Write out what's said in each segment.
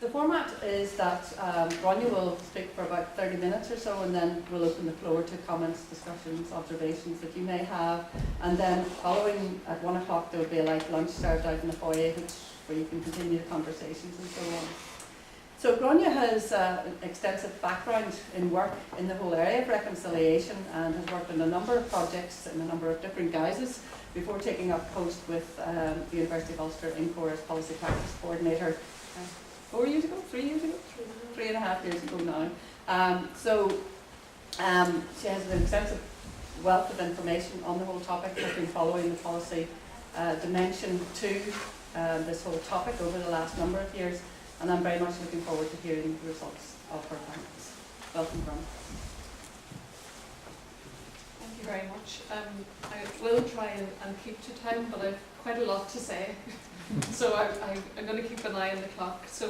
The format is that Gráinne will speak for about 30 minutes or so, and then we'll open the floor to comments, discussions, observations that you may have. And then following at 1 o'clock there will be a light lunch served out in the foyer where you can continue the conversations and so on. So Gráinne has an extensive background in work in the whole area of reconciliation and has worked on a number of projects in a number of different guises before taking up post with the University of Ulster INCOR as Policy Practice Coordinator 4 years ago, 3 years ago? 3.5 years ago now. She has an extensive wealth of information on the whole topic. Has been following the policy dimension to this whole topic over the last number of years, and I'm very much looking forward to hearing the results of her findings. Welcome, Gráinne. Thank you very much. I will try and keep to time, but I've quite a lot to say. So I'm going to keep an eye on the clock. So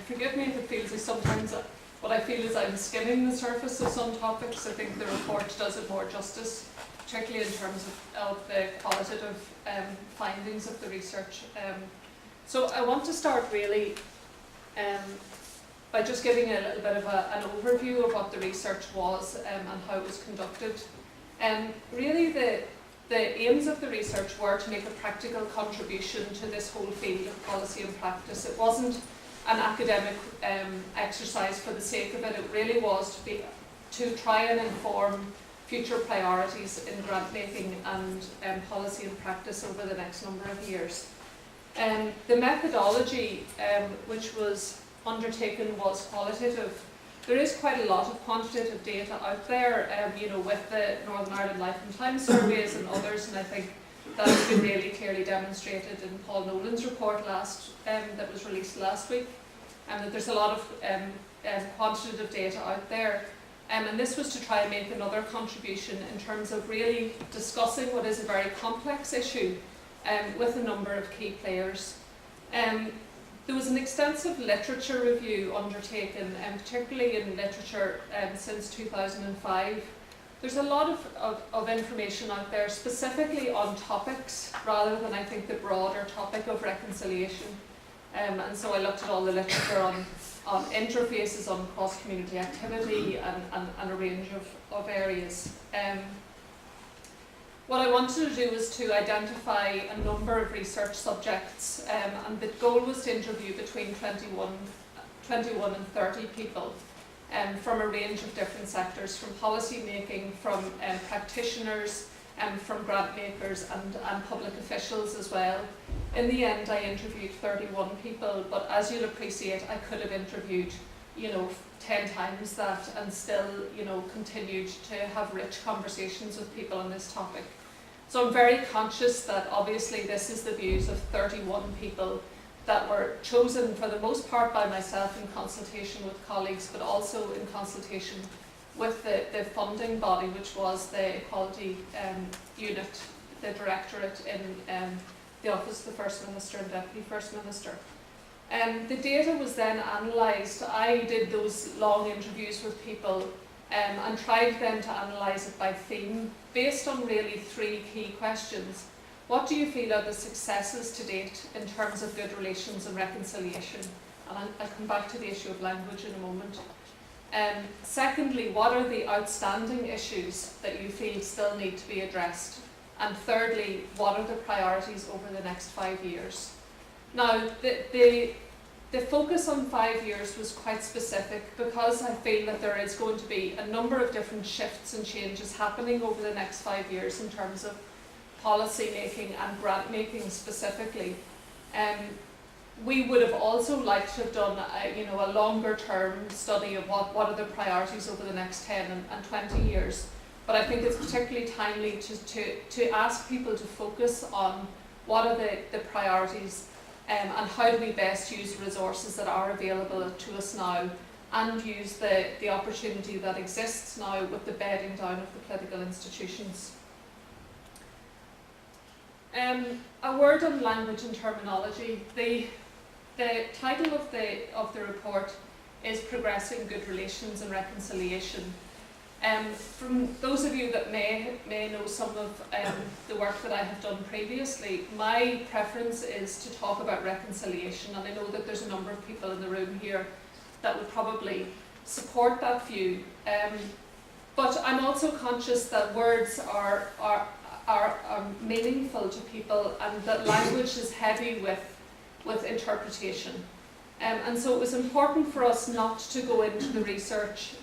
forgive me if it feels like sometimes what I feel is I'm skimming the surface of some topics. I think the report does it more justice, particularly in terms of the qualitative findings of the research. So I want to start really by just giving a little bit of an overview of what the research was and how it was conducted. Really the aims of the research were to make a practical contribution to this whole field of policy and practice. It wasn't an academic exercise for the sake of it. It really was to try and inform future priorities in grant making and policy and practice over the next number of years. The methodology which was undertaken was qualitative. There is quite a lot of quantitative data out there, with the Northern Ireland Life and Time surveys and others, and I think that has been really clearly demonstrated in Paul Nolan's report that was released last week, and that there's a lot of quantitative data out there. And this was to try and make another contribution in terms of really discussing what is a very complex issue with a number of key players. There was an extensive literature review undertaken, particularly in literature since 2005. There's a lot of information out there specifically on topics rather than, I think, the broader topic of reconciliation. And so I looked at all the literature on interfaces, on cross-community activity and a range of areas. What I wanted to do was to identify a number of research subjects, and the goal was to interview between 21 and 30 people from a range of different sectors, from policy making, from practitioners, from grant makers and public officials as well. In the end, I interviewed 31 people, but as you'll appreciate, I could have interviewed 10 times that and still continued to have rich conversations with people on this topic. So I'm very conscious that obviously this is the views of 31 people that were chosen for the most part by myself in consultation with colleagues, but also in consultation with the funding body, which was the Equality Unit, the Directorate in the Office of the First Minister and Deputy First Minister. The data was then analysed. I did those long interviews with people and tried then to analyse it by theme, based on really 3 key questions. What do you feel are the successes to date in terms of good relations and reconciliation? And I'll come back to the issue of language in a moment. Secondly, what are the outstanding issues that you feel still need to be addressed? And thirdly, what are the priorities over the next 5 years? Now, the focus on 5 years was quite specific because I feel that there is going to be a number of different shifts and changes happening over the next 5 years in terms of policy making and grant making specifically. We would have also liked to have done a longer term study of what are the priorities over the next 10 and 20 years. But I think it's particularly timely to ask people to focus on what are the priorities and how do we best use resources that are available to us now and use the opportunity that exists now with the bedding down of the political institutions. A word on language and terminology. The title of the report is Progressing Good Relations and Reconciliation. From those of you that may know some of the work that I have done previously, my preference is to talk about reconciliation, and I know that there's a number of people in the room here that would probably support that view. But I'm also conscious that words are meaningful to people, and that language is heavy with interpretation. And so it was important for us not to go into the research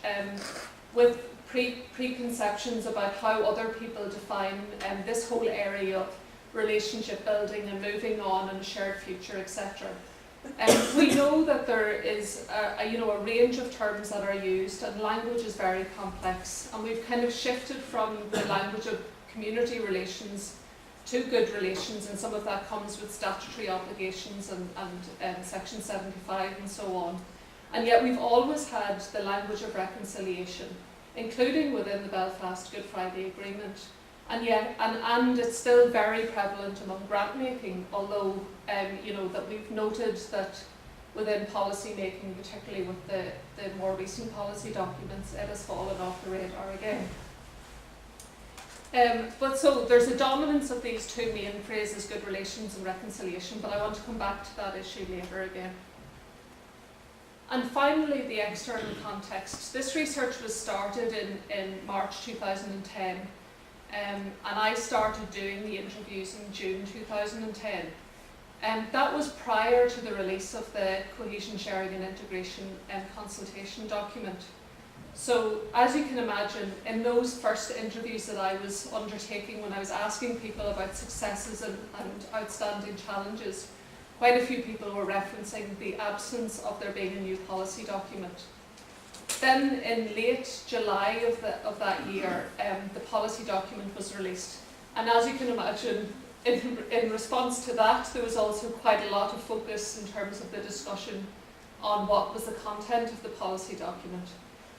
with preconceptions about how other people define this whole area of relationship building and moving on and a shared future, etc. We know that there is a range of terms that are used, and language is very complex, and we've kind of shifted from the language of community relations to good relations, and some of that comes with statutory obligations and Section 75 and so on. And yet we've always had the language of reconciliation, including within the Belfast Good Friday Agreement. And yet, and it's still very prevalent among grant making, although that we've noted that within policy making, particularly with the more recent policy documents, it has fallen off the radar again. But so there's a dominance of these two main phrases, good relations and reconciliation, but I want to come back to that issue later again. And finally, the external context. This research was started in March 2010, and I started doing the interviews in June 2010. That was prior to the release of the Cohesion, Sharing and Integration consultation document. So, as you can imagine, in those first interviews that I was undertaking, when I was asking people about successes and outstanding challenges, quite a few people were referencing the absence of there being a new policy document. Then in late July of that year, the policy document was released. And as you can imagine, in response to that, there was also quite a lot of focus in terms of the discussion on what was the content of the policy document.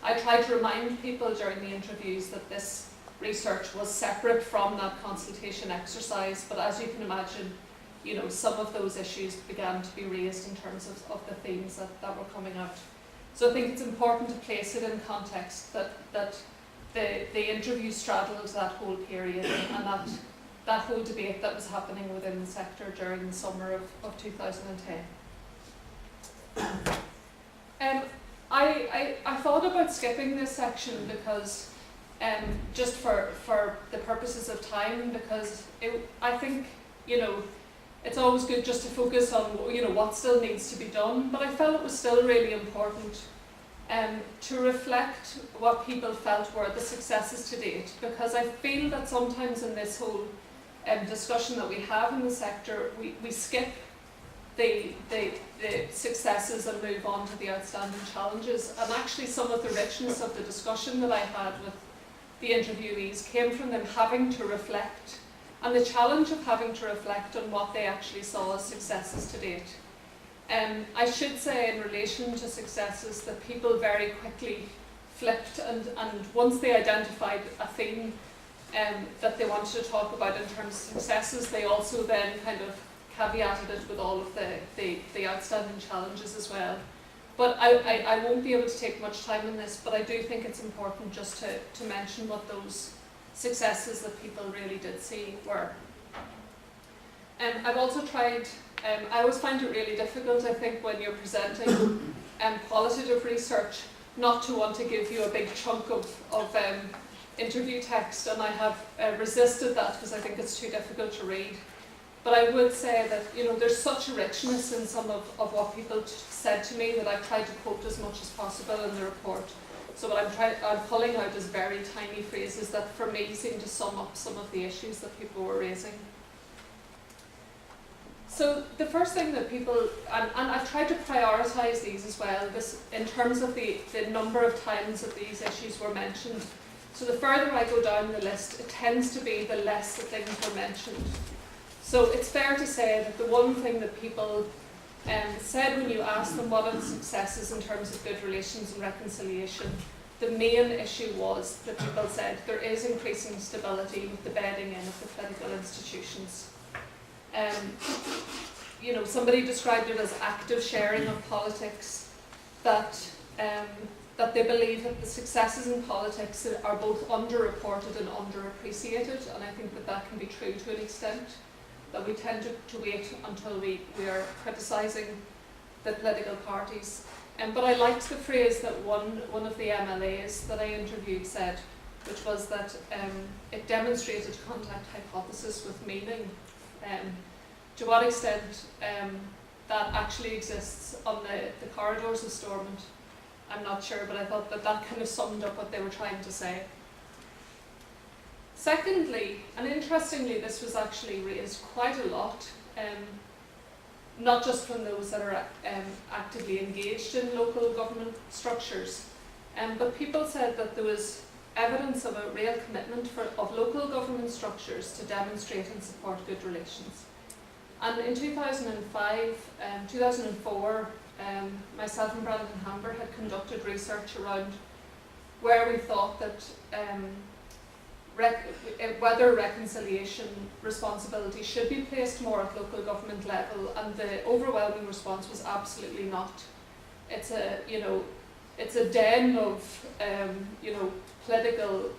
I tried to remind people during the interviews that this research was separate from that consultation exercise, but as you can imagine, some of those issues began to be raised in terms of the themes that were coming out. So I think it's important to place it in context that the interview straddled that whole period, and that whole debate that was happening within the sector during the summer of 2010. I thought about skipping this section because, just for the purposes of time, because I think, it's always good just to focus on, what still needs to be done, but I felt it was still really important to reflect what people felt were the successes to date, because I feel that sometimes in this whole discussion that we have in the sector, we skip the successes and move on to the outstanding challenges. And actually some of the richness of the discussion that I had with the interviewees came from them having to reflect, and the challenge of having to reflect on what they actually saw as successes to date. I should say, in relation to successes, that people very quickly flipped, and once they identified a theme that they wanted to talk about in terms of successes, they also then kind of caveated it with all of the outstanding challenges as well. But I won't be able to take much time on this, but I do think it's important just to mention what those successes that people really did see were. I've also tried, I always find it really difficult, I think, when you're presenting qualitative research, not to want to give you a big chunk of interview text, and I have resisted that because I think it's too difficult to read. But I would say that there's such a richness in some of what people said to me that I've tried to quote as much as possible in the report. So what I'm pulling out is very tiny phrases that for me seem to sum up some of the issues that people were raising. So the first thing that people, and I've tried to prioritise these as well, this in terms of the number of times that these issues were mentioned. So the further I go down the list, it tends to be the less the things were mentioned. So it's fair to say that the one thing that people said when you asked them what are the successes in terms of good relations and reconciliation, the main issue was that people said there is increasing stability with the bedding in of the political institutions. Somebody described it as active sharing of politics, that that they believe that the successes in politics are both underreported and underappreciated, and I think that that can be true to an extent, that we tend to wait until we are criticising the political parties. But I liked the phrase that one of the MLAs that I interviewed said, which was that it demonstrated contact hypothesis with meaning. To what extent that actually exists on the corridors of Stormont, I'm not sure, but I thought that that kind of summed up what they were trying to say. Secondly, and interestingly, this was actually raised quite a lot, not just from those that are actively engaged in local government structures, but people said that there was evidence of a real commitment of local government structures to demonstrate and support good relations. And in 2005, 2004, myself and Brandon Hamber had conducted research around where we thought that whether reconciliation responsibility should be placed more at local government level, and the overwhelming response was absolutely not. It's a den of political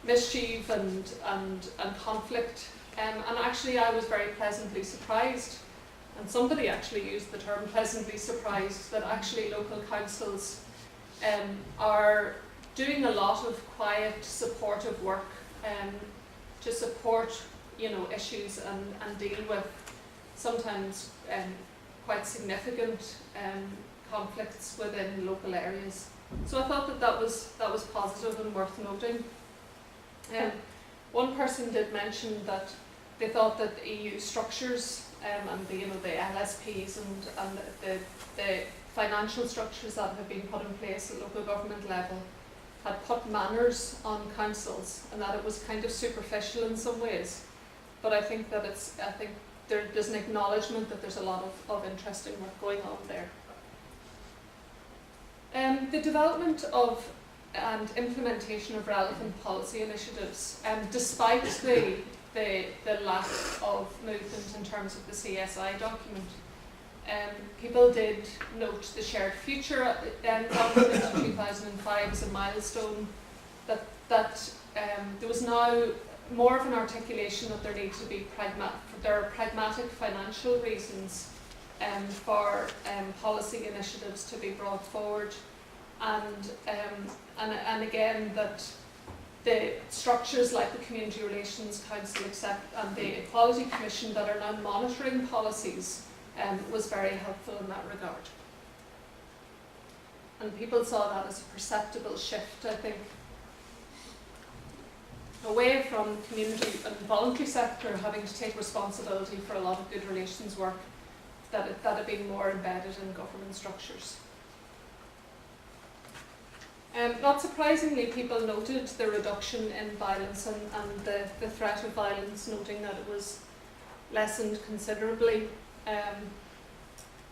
mischief and conflict, and actually I was very pleasantly surprised, and somebody actually used the term pleasantly surprised, that actually local councils are doing a lot of quiet, supportive work to support issues and deal with sometimes quite significant conflicts within local areas. So I thought that was positive and worth noting. One person did mention that they thought that EU structures and the LSPs and the financial structures that have been put in place at local government level had put manners on councils, and that it was kind of superficial in some ways. But I think that there's an acknowledgement that there's a lot of interesting work going on there. The development of and implementation of relevant policy initiatives, despite the lack of movement in terms of the CSI document. People did note the shared future document in 2005 as a milestone, that there was now more of an articulation that there needs to be pragmatic financial reasons for policy initiatives to be brought forward, and again that the structures like the Community Relations Council and the Equality Commission that are now monitoring policies was very helpful in that regard. And people saw that as a perceptible shift, I think, away from community and voluntary sector having to take responsibility for a lot of good relations work that had been more embedded in government structures. Not surprisingly, people noted the reduction in violence and the threat of violence, noting that it was lessened considerably.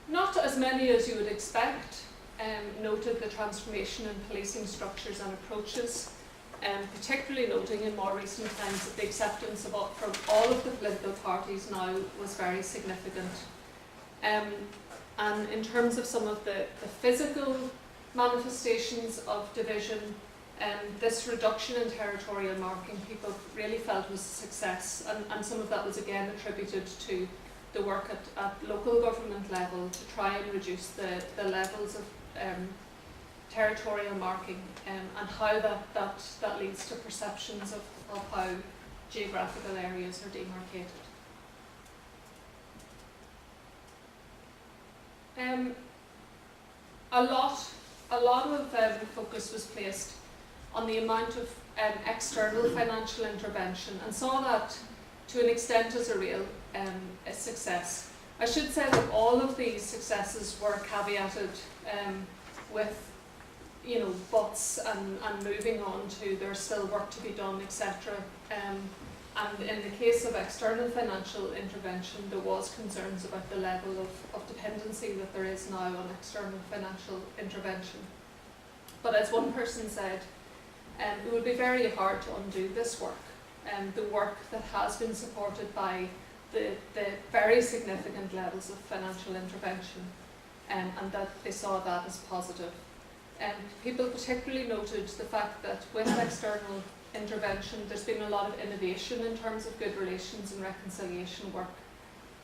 Not as many as you would expect noted the transformation in policing structures and approaches, particularly noting in more recent times that the acceptance from all of the political parties now was very significant. And in terms of some of the physical manifestations of division, this reduction in territorial marking people really felt was a success, and some of that was again attributed to the work at local government level to try and reduce the levels of territorial marking, and how that leads to perceptions of how geographical areas are demarcated. A lot of focus was placed on the amount of external financial intervention, and saw that to an extent as a real a success. I should say that all of these successes were caveated with buts and moving on to there's still work to be done, etc. And in the case of external financial intervention, there was concerns about the level of dependency that there is now on external financial intervention. But as one person said, it would be very hard to undo this work, the work that has been supported by the very significant levels of financial intervention, and that they saw that as positive. People particularly noted the fact that with external intervention there's been a lot of innovation in terms of good relations and reconciliation work.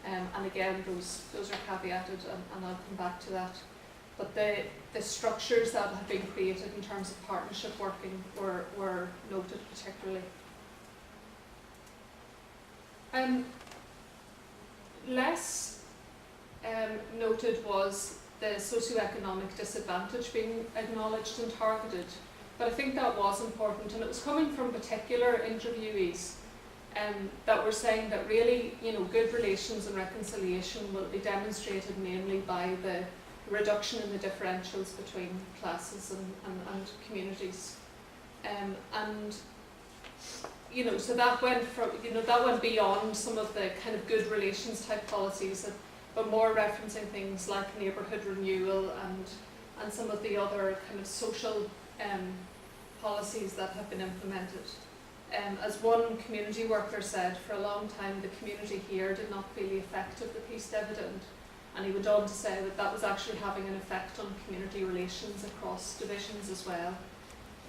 And again, those are caveated, and I'll come back to that. But the structures that have been created in terms of partnership working were noted particularly. Less noted was the socioeconomic disadvantage being acknowledged and targeted. But I think that was important, and it was coming from particular interviewees that were saying that really, good relations and reconciliation will be demonstrated mainly by the reduction in the differentials between classes and communities. So that went from, that went beyond some of the kind of good relations type policies, but more referencing things like neighbourhood renewal and some of the other kind of social policies that have been implemented. As one community worker said, for a long time the community here did not feel the effect of the peace dividend, and he went on to say that that was actually having an effect on community relations across divisions as well.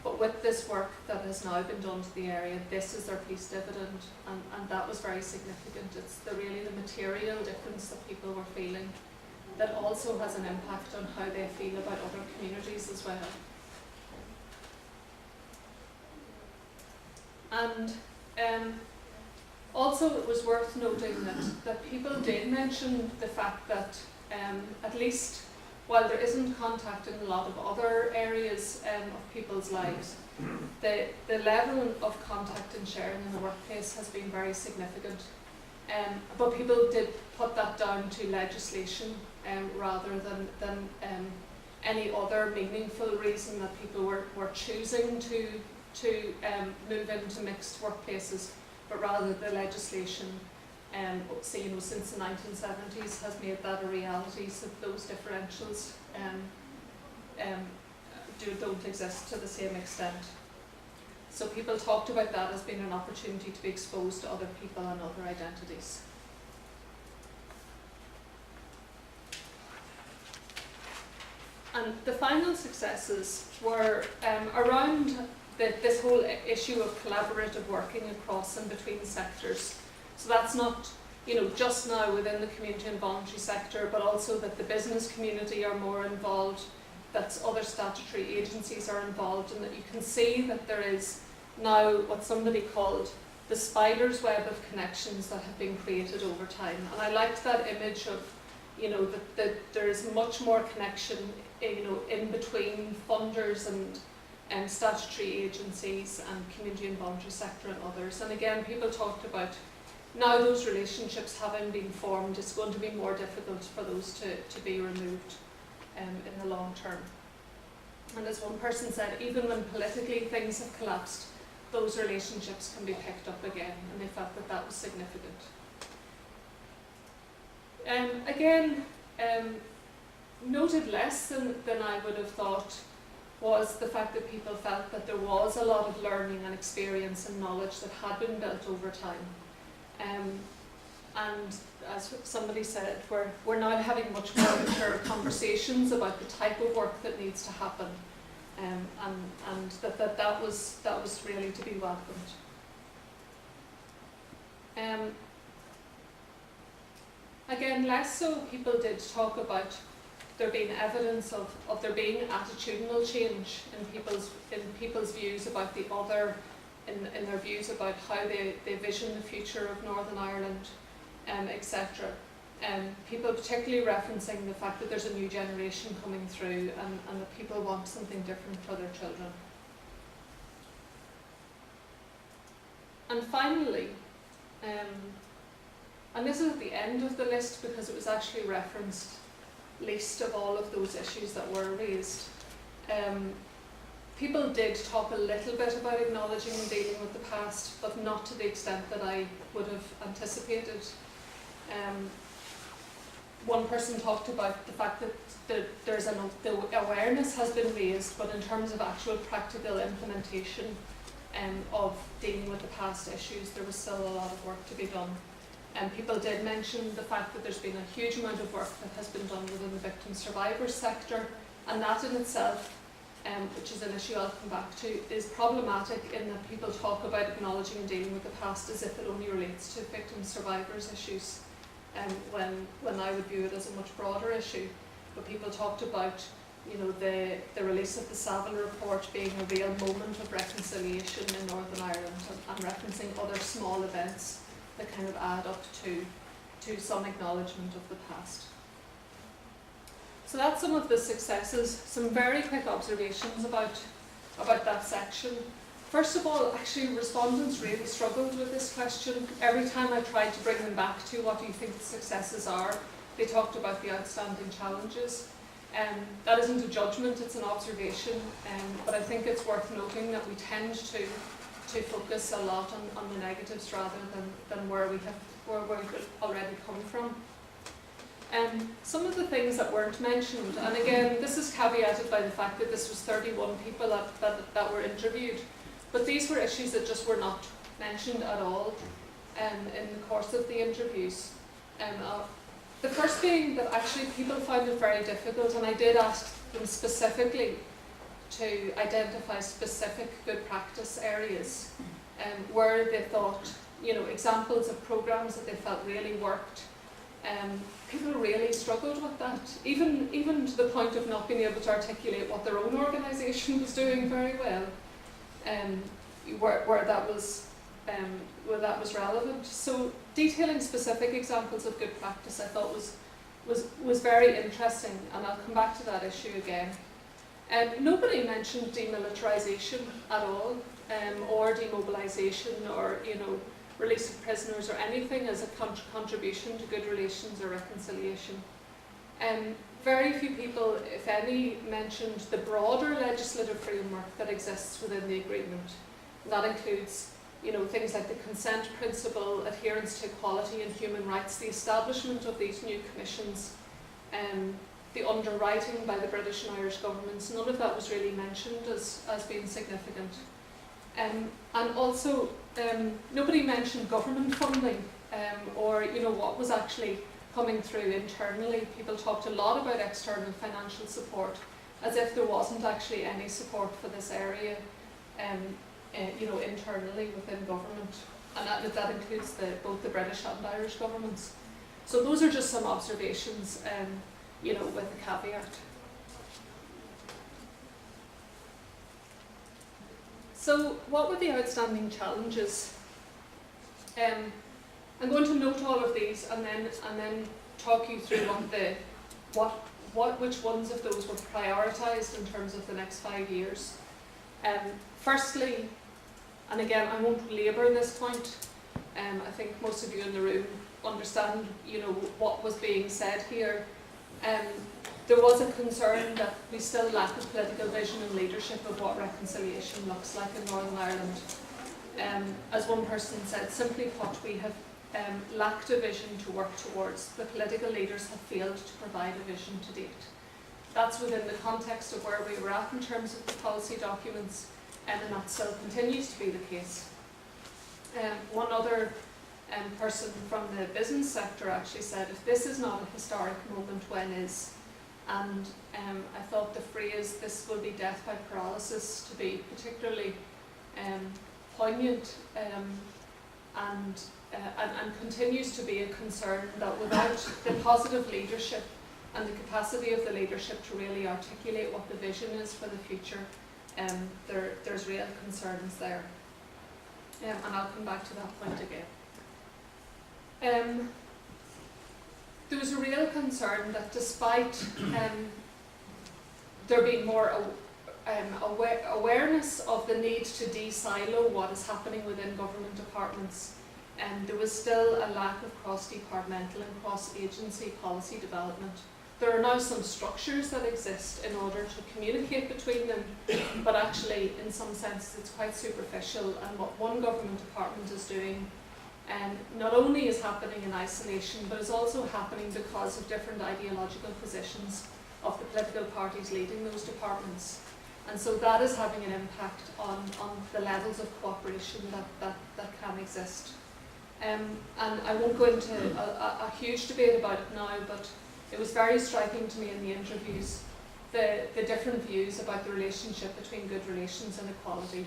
But with this work that has now been done to the area, this is their peace dividend, and that was very significant. It's really the material difference that people were feeling that also has an impact on how they feel about other communities as well. And also it was worth noting that people did mention the fact that at least while there isn't contact in a lot of other areas of people's lives, the level of contact and sharing in the workplace has been very significant. But people did put that down to legislation rather than any other meaningful reason that people were choosing to move into mixed workplaces, but rather the legislation since the 1970s has made that a reality, so those differentials don't exist to the same extent. So people talked about that as being an opportunity to be exposed to other people and other identities. And the final successes were around this whole issue of collaborative working across and between sectors. So that's not, just now within the community and voluntary sector, but also that the business community are more involved, that other statutory agencies are involved, and that you can see that there is now what somebody called the spider's web of connections that have been created over time. And I liked that image of, that there is much more connection, in between funders and statutory agencies and community and voluntary sector and others. And again, people talked about now those relationships having been formed, it's going to be more difficult for those to be removed in the long term. And as one person said, even when politically things have collapsed, those relationships can be picked up again, and they felt that that was significant. Again, noted less than I would have thought was the fact that people felt that there was a lot of learning and experience and knowledge that had been built over time. And as somebody said, we're now having much more mature conversations about the type of work that needs to happen, and that was really to be welcomed. Again, less so, people did talk about there being evidence of there being attitudinal change in people's views about the other, in their views about how they vision the future of Northern Ireland, etc. People particularly referencing the fact that there's a new generation coming through and that people want something different for their children. And finally, and this is at the end of the list because it was actually referenced least of all of those issues that were raised. People did talk a little bit about acknowledging and dealing with the past, but not to the extent that I would have anticipated. One person talked about the fact that the awareness has been raised, but in terms of actual practical implementation of dealing with the past issues, there was still a lot of work to be done. And people did mention the fact that there's been a huge amount of work that has been done within the victim survivors sector, and that in itself which is an issue I'll come back to, is problematic in that people talk about acknowledging and dealing with the past as if it only relates to victim survivors issues, when I would view it as a much broader issue. But people talked about, you know, the release of the Saville report being a real moment of reconciliation in Northern Ireland, and referencing other small events that kind of add up to some acknowledgement of the past. So that's some of the successes. Some very quick observations about that section. First of all, actually respondents really struggled with this question. Every time I tried to bring them back to what do you think the successes are, they talked about the outstanding challenges. That isn't a judgment, it's an observation, but I think it's worth noting that we tend to focus a lot on the negatives rather than where we've already come from. Some of the things that weren't mentioned, and again, this is caveated by the fact that this was 31 people that were interviewed, but these were issues that just were not mentioned at all in the course of the interviews. The first being that actually people found it very difficult, and I did ask them specifically to identify specific good practice areas where they thought, you know, examples of programs that they felt really worked. People really struggled with that, even to the point of not being able to articulate what their own organisation was doing very well, where that was relevant. So detailing specific examples of good practice I thought was very interesting, and I'll come back to that issue again. Nobody mentioned demilitarisation at all, or demobilisation, or, you know, release of prisoners or anything as a contribution to good relations or reconciliation. Very few people, if any, mentioned the broader legislative framework that exists within the agreement. That includes, you know, things like the consent principle, adherence to equality and human rights, the establishment of these new commissions, the underwriting by the British and Irish governments. None of that was really mentioned as being significant. And also, nobody mentioned government funding, or, you know, what was actually coming through internally. People talked a lot about external financial support, as if there wasn't actually any support for this area, you know, internally within government, and that includes both the British and Irish governments. So those are just some observations, you know, with a caveat. So what were the outstanding challenges? I'm going to note all of these and then talk you through which ones of those were prioritised in terms of the next 5 years. Firstly, and again, I won't labour this point. I think most of you in the room understand, you know, what was being said here. There was a concern that we still lack a political vision and leadership of what reconciliation looks like in Northern Ireland. As one person said, simply put, we have lacked a vision to work towards. The political leaders have failed to provide a vision to date. That's within the context of where we were at in terms of the policy documents, and that still continues to be the case. One other person from the business sector actually said, if this is not a historic moment, when is? And I thought the phrase, this will be death by paralysis, to be particularly poignant, and continues to be a concern that without the positive leadership and the capacity of the leadership to really articulate what the vision is for the future, there's real concerns there. And I'll come back to that point again. There was a real concern that despite there being more awareness of the need to de-silo what is happening within government departments, there was still a lack of cross-departmental and cross-agency policy development. There are now some structures that exist in order to communicate between them, but actually in some sense it's quite superficial, and what one government department is doing not only is happening in isolation, but is also happening because of different ideological positions of the political parties leading those departments. And so that is having an impact on the levels of cooperation that can exist. And I won't go into a huge debate about it now, but it was very striking to me in the interviews the different views about the relationship between good relations and equality,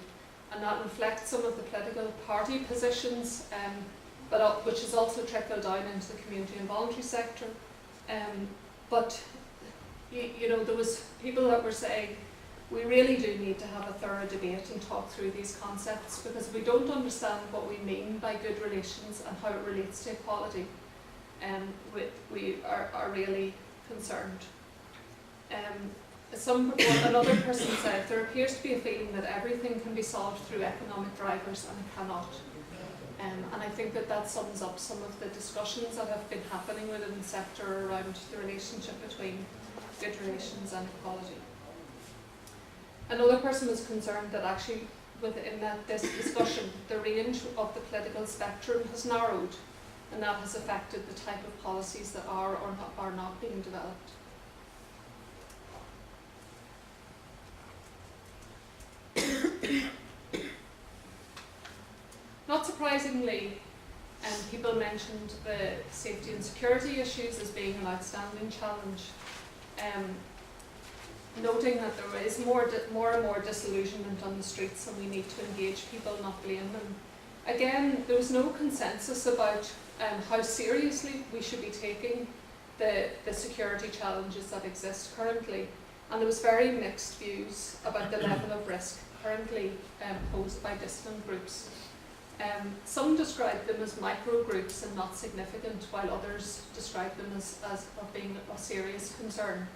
and that reflects some of the political party positions, which has also trickled down into the community and voluntary sector. But you know, there was people that were saying we really do need to have a thorough debate and talk through these concepts, because if we don't understand what we mean by good relations and how it relates to equality, we are really concerned. Another person said, there appears to be a feeling that everything can be solved through economic drivers, and it cannot. And I think that sums up some of the discussions that have been happening within the sector around the relationship between good relations and equality. Another person was concerned that actually within this discussion, the range of the political spectrum has narrowed, and that has affected the type of policies that are or are not being developed. Not surprisingly, people mentioned the safety and security issues as being an outstanding challenge, noting that there is more and more disillusionment on the streets, and we need to engage people, not blame them. Again, there was no consensus about how seriously we should be taking the security challenges that exist currently, and there was very mixed views about the level of risk currently posed by dissident groups. Some described them as micro groups and not significant, while others described them as of being a serious concern.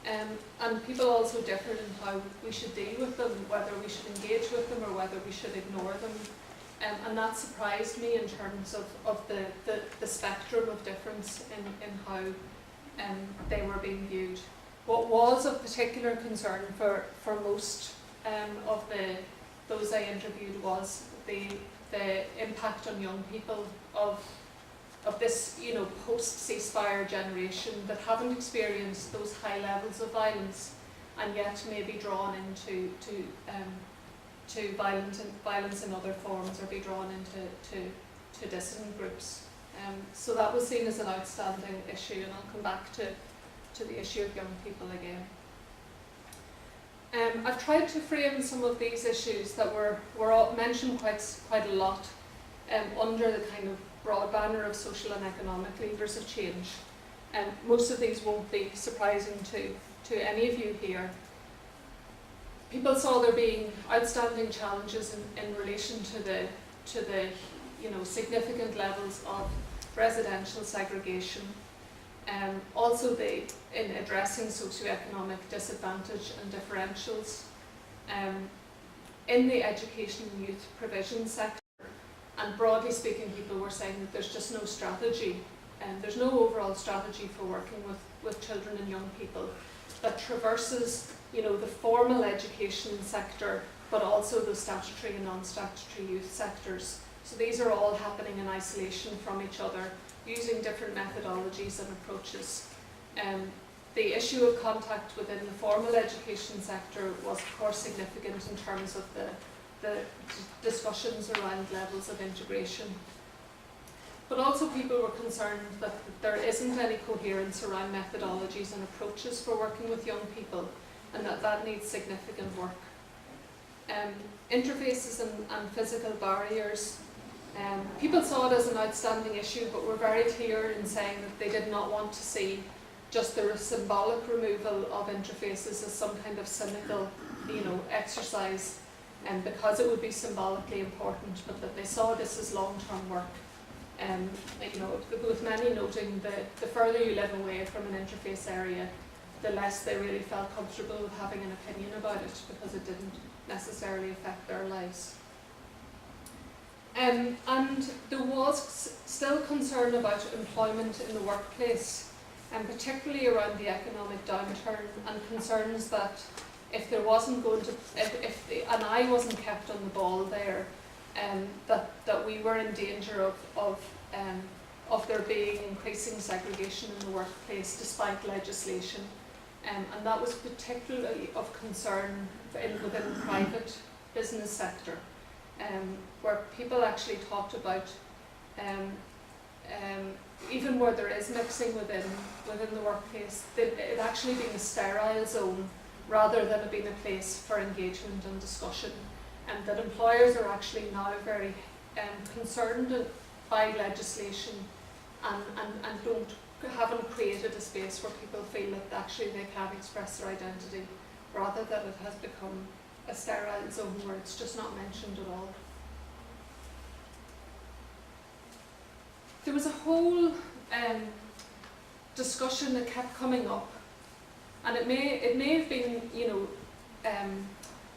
And people also differed in how we should deal with them, whether we should engage with them or whether we should ignore them. And that surprised me in terms of the spectrum of difference in how they were being viewed. What was of particular concern for most of those I interviewed was the impact on young people of this, you know, post-ceasefire generation that haven't experienced those high levels of violence, and yet may be drawn into violence in other forms, or be drawn into dissident groups. So that was seen as an outstanding issue, and I'll come back to the issue of young people again. I've tried to frame some of these issues that were all mentioned quite a lot under the kind of broad banner of social and economic levers of change. Most of these won't be surprising to any of you here. People saw there being outstanding challenges in relation to the you know, significant levels of residential segregation. Also in addressing socioeconomic disadvantage and differentials. In the education and youth provision sector, and broadly speaking, people were saying that there's just no strategy, and there's no overall strategy for working with children and young people that traverses, you know, the formal education sector, but also the statutory and non-statutory youth sectors. So these are all happening in isolation from each other, using different methodologies and approaches. The issue of contact within the formal education sector was of course significant in terms of the discussions around levels of integration. But also people were concerned that there isn't any coherence around methodologies and approaches for working with young people, and that needs significant work. Interfaces and physical barriers. People saw it as an outstanding issue, but were very clear in saying that they did not want to see just the symbolic removal of interfaces as some kind of cynical, you know, exercise, and because it would be symbolically important, but that they saw this as long-term work. You know, with many noting that the further you live away from an interface area, the less they really felt comfortable with having an opinion about it, because it didn't necessarily affect their lives. And there was still concern about employment in the workplace, and particularly around the economic downturn, and concerns that if there wasn't going to, if an eye wasn't kept on the ball there, that we were in danger of there being increasing segregation in the workplace despite legislation, and that was particularly of concern within the private business sector. Where people actually talked about even where there is mixing within the workplace, that it actually being a sterile zone rather than it being a place for engagement and discussion, and that employers are actually now very concerned by legislation and haven't created a space where people feel that actually they can express their identity, rather than it has become a sterile zone where it's just not mentioned at all. There was a whole discussion that kept coming up, and it may have been,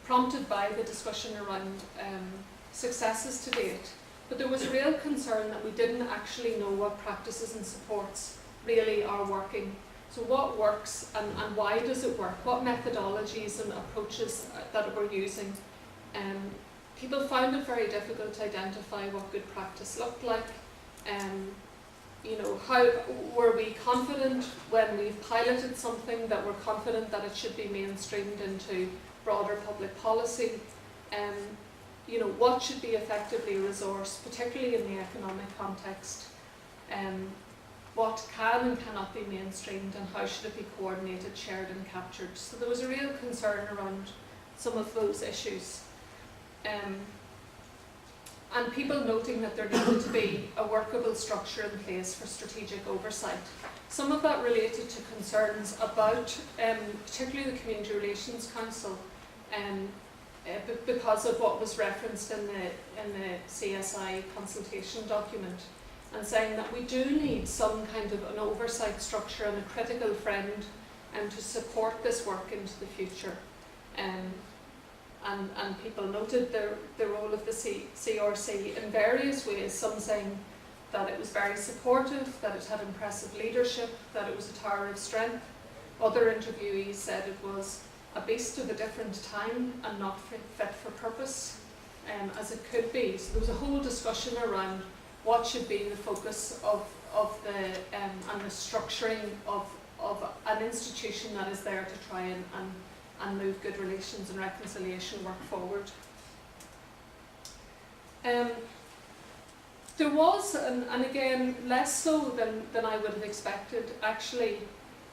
prompted by the discussion around successes to date, but there was a real concern that we didn't actually know what practices and supports really are working. So what works and why does it work? What methodologies and approaches that we're using? People found it very difficult to identify what good practice looked like. How were we confident when we've piloted something that we're confident that it should be mainstreamed into broader public policy? What should be effectively resourced, particularly in the economic context? What can and cannot be mainstreamed, and how should it be coordinated, shared and captured? So there was a real concern around some of those issues. And people noting that there needed to be a workable structure in place for strategic oversight. Some of that related to concerns about, particularly the Community Relations Council, because of what was referenced in the CSI consultation document, and saying that we do need some kind of an oversight structure and a critical friend to support this work into the future. And people noted the role of the CRC in various ways, some saying that it was very supportive, that it had impressive leadership, that it was a tower of strength. Other interviewees said it was a beast of a different time and not fit for purpose, as it could be. So there was a whole discussion around what should be the focus of the and the structuring of an institution that is there to try and move good relations and reconciliation work forward. There was, and again, less so than I would have expected, actually,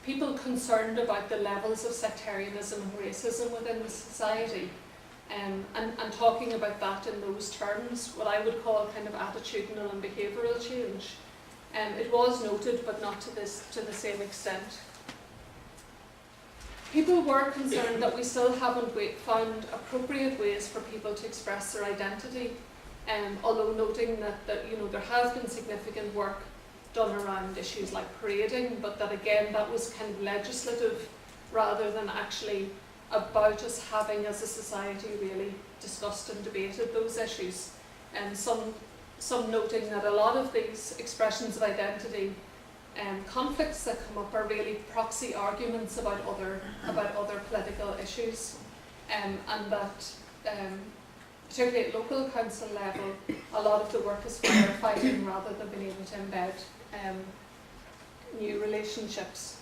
people concerned about the levels of sectarianism and racism within the society, and talking about that in those terms, what I would call kind of attitudinal and behavioural change. It was noted, but not to the same extent. People were concerned that we still haven't found appropriate ways for people to express their identity, although noting that there has been significant work done around issues like parading, but that again that was kind of legislative rather than actually about us having as a society really discussed and debated those issues. And some noting that a lot of these expressions of identity conflicts that come up are really proxy arguments about other political issues, and that particularly at local council level, a lot of the work is firefighting rather than being able to embed new relationships.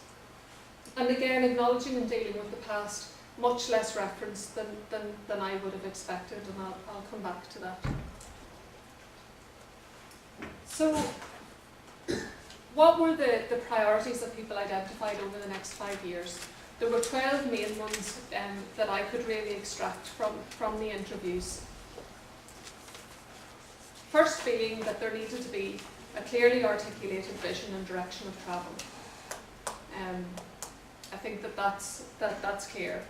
And again, acknowledging and dealing with the past, much less reference than I would have expected, and I'll come back to that. So, what were the priorities that people identified over the next 5 years? There were 12 main ones that I could really extract from the interviews. First being that there needed to be a clearly articulated vision and direction of travel. I think that's clear.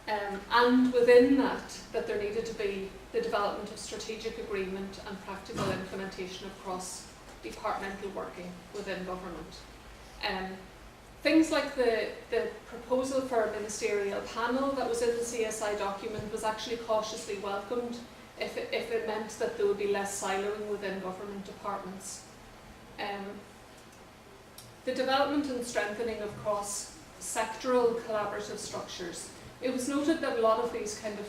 And within that there needed to be the development of strategic agreement and practical implementation across departmental working within government. Things like the proposal for a ministerial panel that was in the CSI document was actually cautiously welcomed if it meant that there would be less siloing within government departments. The development and strengthening of cross-sectoral collaborative structures. It was noted that a lot of these kind of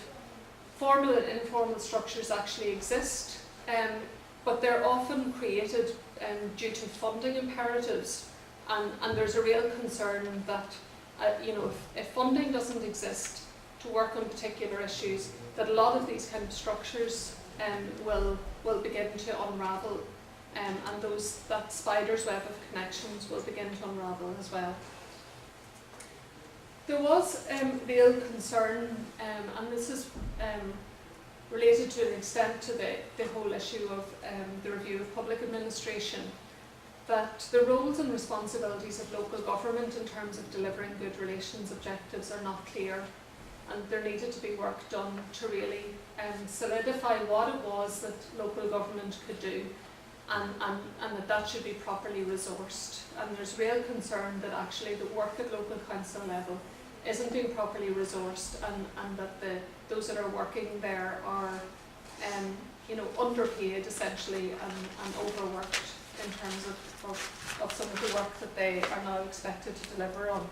formal and informal structures actually exist, but they're often created due to funding imperatives, and there's a real concern that if funding doesn't exist to work on particular issues, that a lot of these kind of structures will begin to unravel and that spider's web of connections will begin to unravel as well. There was real concern, and this is related to an extent to the whole issue of the review of public administration, that the roles and responsibilities of local government in terms of delivering good relations objectives are not clear, and there needed to be work done to really solidify what it was that local government could do, and that should be properly resourced. And there's real concern that actually the work at local council level isn't being properly resourced, and that those that are working there are underpaid essentially, and overworked in terms of some of the work that they are now expected to deliver on.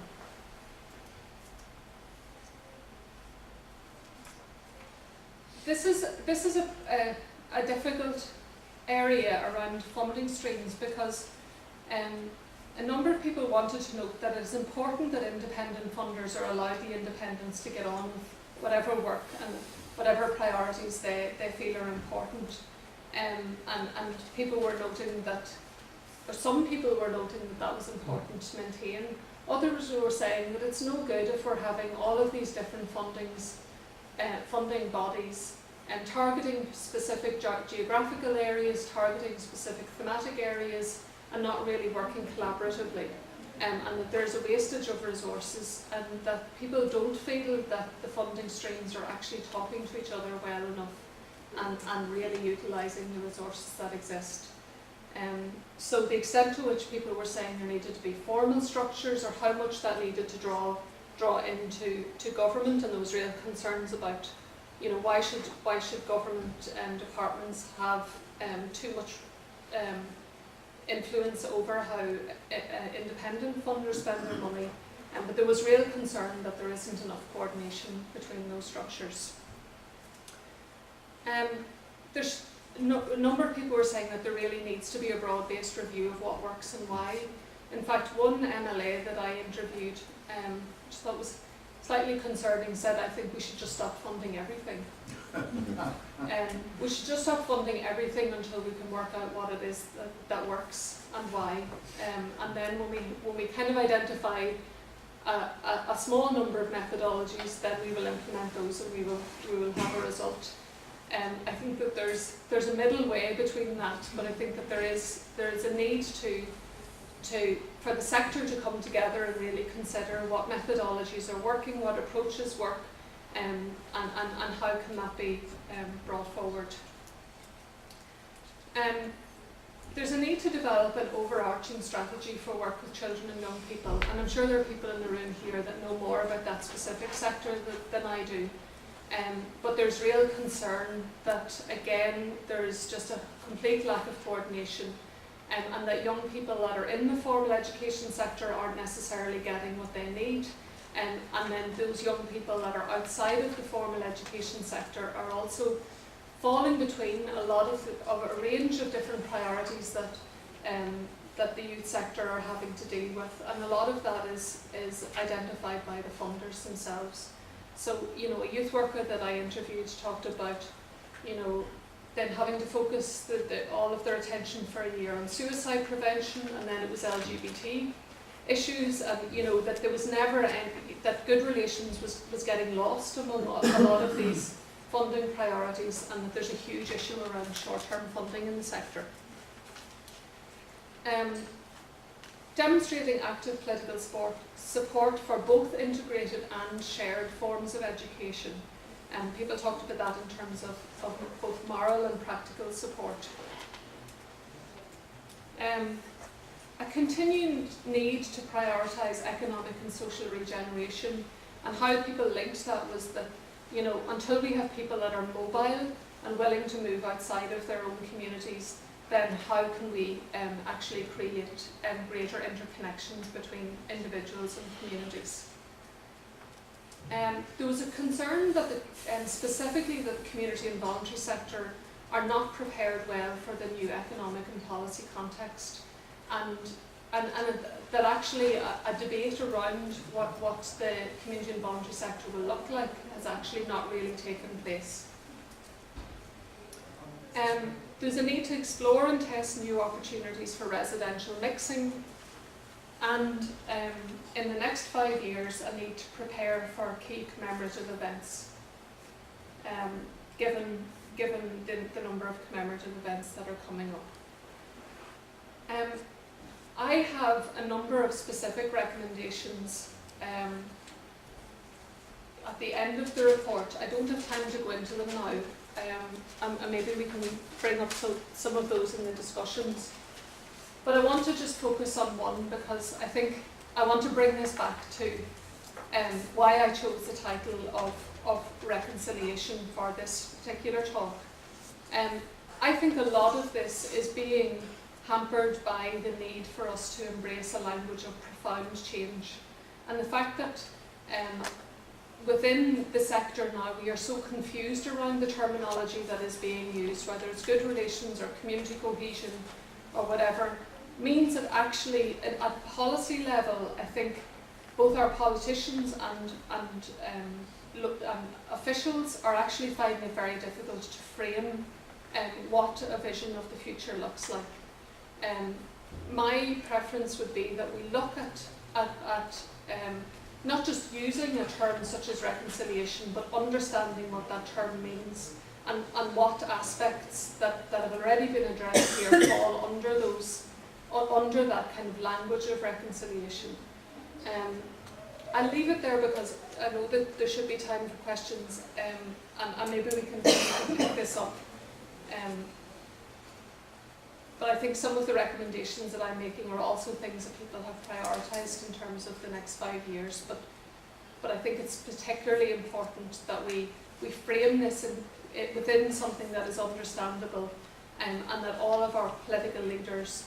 This is a difficult area around funding streams, because a number of people wanted to note that it's important that independent funders are allowed the independence to get on with whatever work and whatever priorities they feel are important. And people were noting that, or some people were noting that was important to maintain. Others were saying that it's no good if we're having all of these different funding bodies and targeting specific geographical areas, targeting specific thematic areas, and not really working collaboratively, and that there's a wastage of resources, and that people don't feel that the funding streams are actually talking to each other well enough and really utilising the resources that exist. So the extent to which people were saying there needed to be formal structures, or how much that needed to draw into government, and there was real concerns about, why should government departments have too much influence over how independent funders spend their money, but there was real concern that there isn't enough coordination between those structures. There's a number of people were saying that there really needs to be a broad-based review of what works and why. In fact, one MLA that I interviewed, which I thought was slightly concerning, said, "I think we should just stop funding everything." We should just stop funding everything until we can work out what it is that works and why. And then when we kind of identify a small number of methodologies, then we will implement those, and we will have a result. I think that there's a middle way between that, but I think that there is a need for the sector to come together and really consider what methodologies are working, what approaches work, and how can that be brought forward. There's a need to develop an overarching strategy for work with children and young people, and I'm sure there are people in the room here that know more about that specific sector than I do. But there's real concern that, again, there's just a complete lack of coordination, and that young people that are in the formal education sector aren't necessarily getting what they need. And then those young people that are outside of the formal education sector are also falling between a lot of a range of different priorities that the youth sector are having to deal with, and a lot of that is identified by the funders themselves. So, a youth worker that I interviewed talked about, then having to focus all of their attention for a year on suicide prevention, and then it was LGBT issues, and that there was never that good relations was getting lost among a lot of these funding priorities, and that there's a huge issue around short-term funding in the sector. Demonstrating active political support for both integrated and shared forms of education. People talked about that in terms of both moral and practical support. A continuing need to prioritise economic and social regeneration, and how people linked that was that, until we have people that are mobile and willing to move outside of their own communities, then how can we actually create greater interconnections between individuals and communities? There was a concern that specifically that the community and voluntary sector are not prepared well for the new economic and policy context, and that actually a debate around what the community and voluntary sector will look like has actually not really taken place. There's a need to explore and test new opportunities for residential mixing, and in the next 5 years a need to prepare for key commemorative events, given the number of commemorative events that are coming up. I have a number of specific recommendations at the end of the report. I don't have time to go into them now, and maybe we can bring up some of those in the discussions. But I want to just focus on one, because I think I want to bring this back to why I chose the title of reconciliation for this particular talk. I think a lot of this is being hampered by the need for us to embrace a language of profound change, and the fact that within the sector now we are so confused around the terminology that is being used, whether it's good relations or community cohesion or whatever, means that actually at policy level, I think both our politicians and officials are actually finding it very difficult to frame what a vision of the future looks like. My preference would be that we look at not just using a term such as reconciliation, but understanding what that term means, and what aspects that have already been addressed here fall under that kind of language of reconciliation. I'll leave it there because I know that there should be time for questions, and maybe we can pick this up. But I think some of the recommendations that I'm making are also things that people have prioritised in terms of the next 5 years. But I think it's particularly important that we frame this within something that is understandable, and that all of our political leaders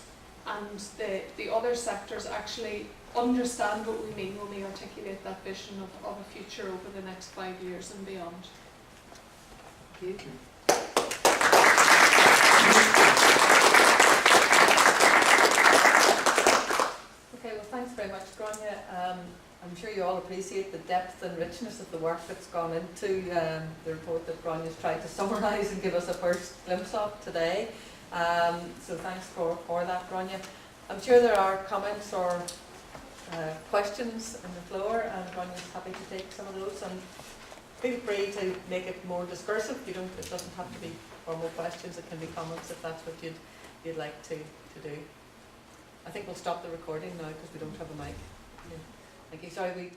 and the other sectors actually understand what we mean when we articulate that vision of a future over the next 5 years and beyond. Thank you. Okay, well, thanks very much, Gráinne. I'm sure you all appreciate the depth and richness of the work that's gone into the report that Gráinne's tried to summarise and give us a first glimpse of today. So thanks for that, Gráinne. I'm sure there are comments or questions on the floor, and Gráinne's happy to take some of those. And feel free to make it more discursive. It doesn't have to be formal questions. It can be comments if that's what you'd like to do. I think we'll stop the recording now because we don't have a mic. Yeah. Thank you. Sorry,